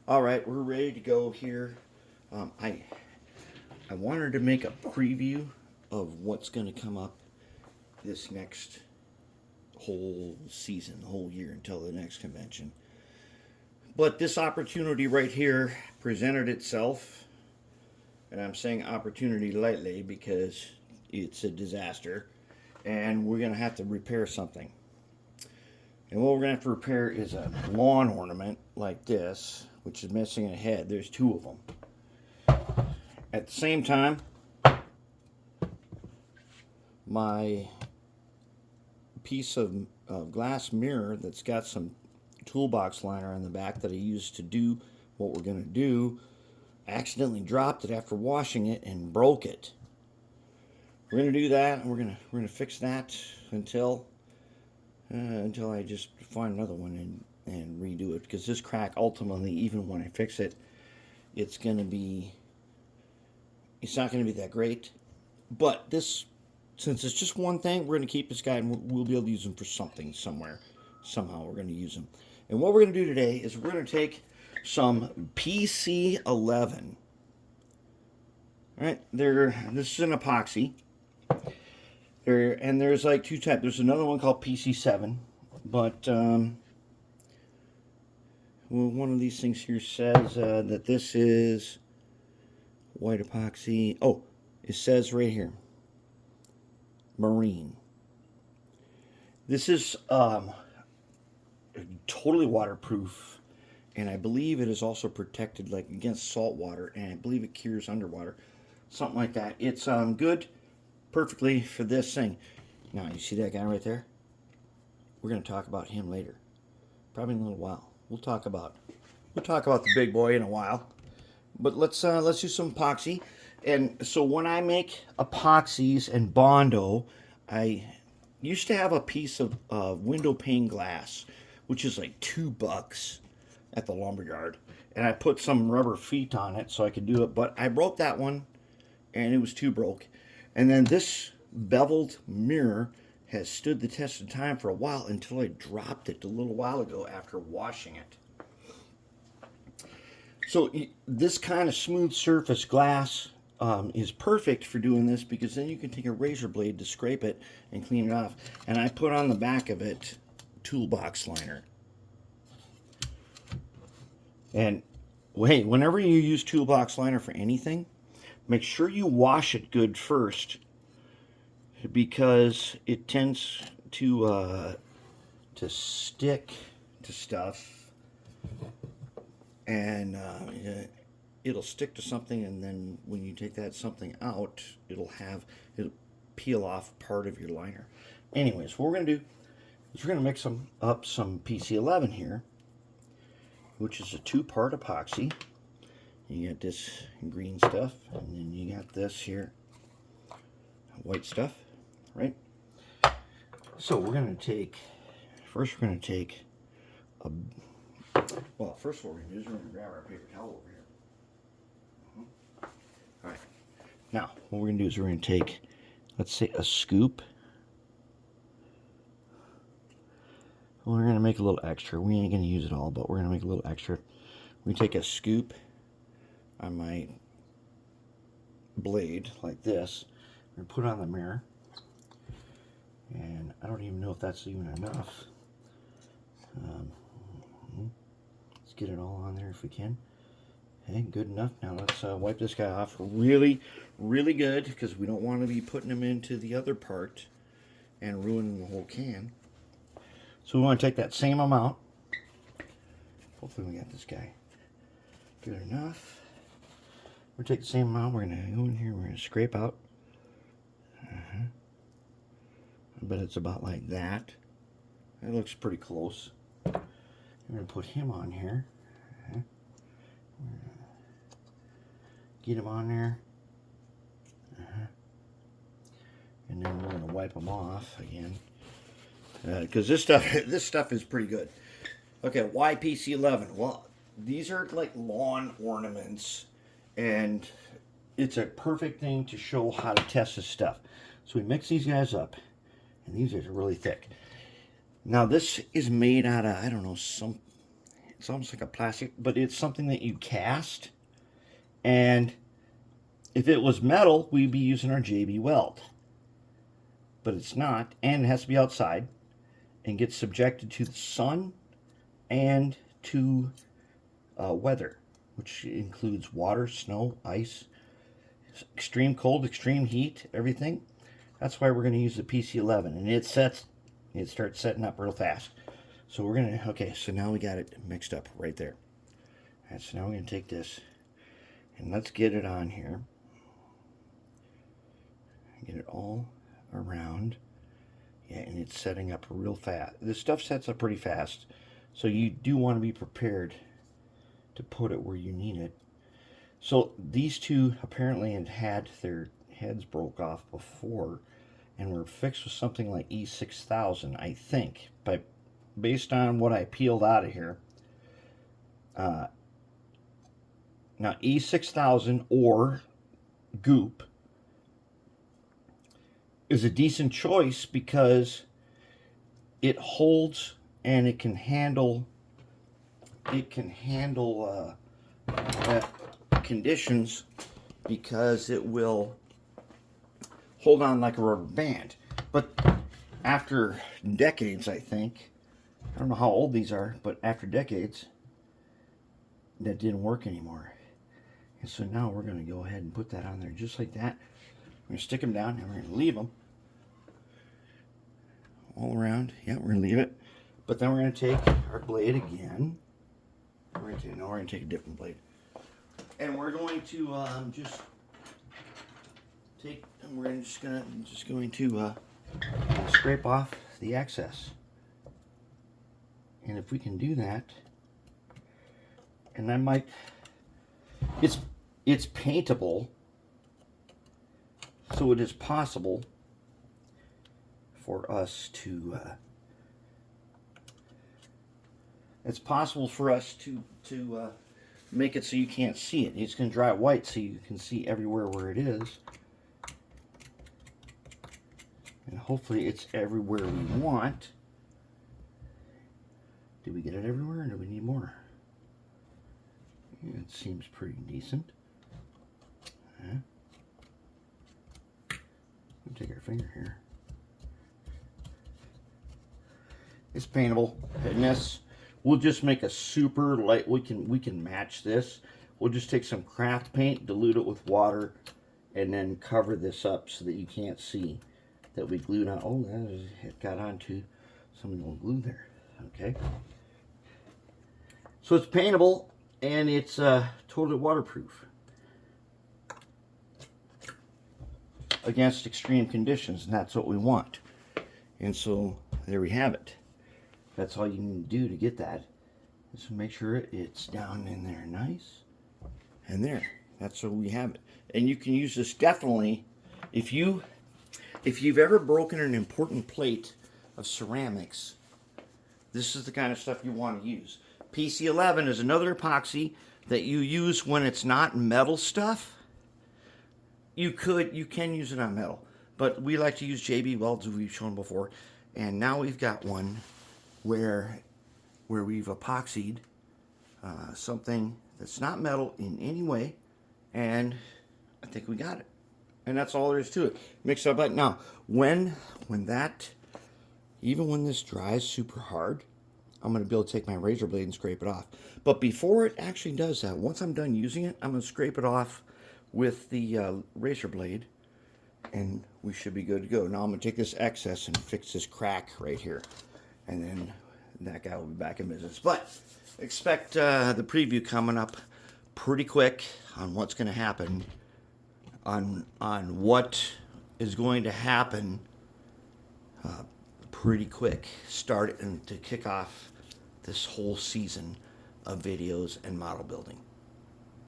All right, we're ready to go here. I wanted to make a preview of what's going to come up this next whole season, the whole year until the next convention. But this opportunity right here presented itself, and I'm saying opportunity lightly because it's a disaster, and we're going to have to repair something. And what we're going to have to repair is a lawn ornament like this, which is missing a head. There's two of them. At the same time, my piece of glass mirror that's got some toolbox liner on the back that I used to do what we're going to do, accidentally dropped it after washing it and broke it. We're going to do that, and we're going to fix that until I just find another one and redo it, because this crack ultimately, even when I fix it, it's not going to be that great. But this, since it's just one thing, we're going to keep this guy, and we'll be able to use him for something somewhere. Somehow we're going to use him. And what we're going to do today is we're going to take some PC11. All right, this is an epoxy. There's like two types. There's another one called PC7, but one of these things here says that this is white epoxy. Oh, it says right here, marine. This is totally waterproof, and I believe it is also protected like against salt water, and I believe it cures underwater, something like that. It's good, perfectly for this thing. Now you see that guy right there? We're going to talk about him later, probably in a little while. We'll talk about the big boy in a while. But let's do some epoxy. And so when I make epoxies and Bondo, I used to have a piece of window pane glass, which is like $2 at the lumberyard, and I put some rubber feet on it so I could do it. But I broke that one, and it was too broke. And then this beveled mirror has stood the test of time for a while until I dropped it a little while ago after washing it. So this kind of smooth surface glass is perfect for doing this, because then you can take a razor blade to scrape it and clean it off. And I put on the back of it toolbox liner. And hey, whenever you use toolbox liner for anything, make sure you wash it good first, because it tends to stick to stuff, and it'll stick to something, and then when you take that something out, it'll peel off part of your liner. Anyways, what we're going to do is we're going to mix up some PC11 here, which is a 2-part epoxy. You got this green stuff, and then you got this here white stuff, right? So we're going to take, first what we're going to do is we're going to grab our paper towel over here. All right. Now, what we're going to do is we're going to take, let's say, a scoop. We're going to make a little extra. We ain't going to use it all, but we're going to make a little extra. We take a scoop on my blade like this, and put it on the mirror. And I don't even know if that's even enough. Let's get it all on there if we can. Okay, good enough. Now let's wipe this guy off really, really good, because we don't want to be putting him into the other part and ruining the whole can. So we want to take that same amount. Hopefully we got this guy good enough. We'll take the same amount. We're going to go in here. We're going to scrape out. I bet it's about like that. That looks pretty close. We're going to put him on here. Get him on there. And then we're going to wipe him off again, because this stuff is pretty good. Okay, why PC11? Well, these are like lawn ornaments, and it's a perfect thing to show how to test this stuff. So we mix these guys up, and these are really thick. Now this is made out of, I don't know, It's almost like a plastic, but it's something that you cast. And if it was metal, we'd be using our JB Weld. But it's not, and it has to be outside and get subjected to the sun and to weather, which includes water, snow, ice, extreme cold, extreme heat, everything. That's why we're going to use the PC11, and it starts setting up real fast. So we're going to, okay, so now we got it mixed up right there. All right, so now we're going to take this and let's get it on here. Get it all around. Yeah, and it's setting up real fast. This stuff sets up pretty fast, so you do want to be prepared to put it where you need it. So these two apparently had their heads broke off before and were fixed with something like E6000, I think. But based on what I peeled out of here, now E6000 or Goop is a decent choice because it holds and it can handle conditions, because it will hold on like a rubber band. But after decades, I think, I don't know how old these are, but after decades, that didn't work anymore. And so now we're going to go ahead and put that on there just like that. We're going to stick them down and we're going to leave them all around. Yeah, we're going to leave it. But then we're going to take our blade again. We're going to take a different blade. And we're going to just take, and we're just going to scrape off the excess. And if we can do that, and I might, it's paintable, so it is possible for us to make it so you can't see it. It's going to dry it white so you can see everywhere where it is. And hopefully it's everywhere we want. Did we get it everywhere, or do we need more? Yeah, it seems pretty decent. Yeah. We'll take our finger here. It's paintable, and this, we'll just make a super light. We can match this. We'll just take some craft paint, dilute it with water, and then cover this up so that you can't see that we glued on. Oh, it got onto some of the glue there. Okay. So it's paintable, and it's totally waterproof against extreme conditions, and that's what we want. And so there we have it. That's all you need to do to get that. Just make sure it's down in there nice. And there, that's what we have it. And you can use this definitely if you've ever broken an important plate of ceramics. This is the kind of stuff you want to use. PC11 is another epoxy that you use when it's not metal stuff. You can use it on metal, but we like to use JB Welds, as we've shown before. And now we've got one where we've epoxied something that's not metal in any way, and I think we got it. And that's all there is to it. Mix it up. Like now, even when this dries super hard, I'm going to be able to take my razor blade and scrape it off. But before it actually does that, once I'm done using it, I'm going to scrape it off with the razor blade, and we should be good to go. Now I'm going to take this excess and fix this crack right here, and then that guy will be back in business. But expect the preview coming up pretty quick on what's going to happen, on what is going to happen pretty quick, start and to kick off this whole season of videos and model building.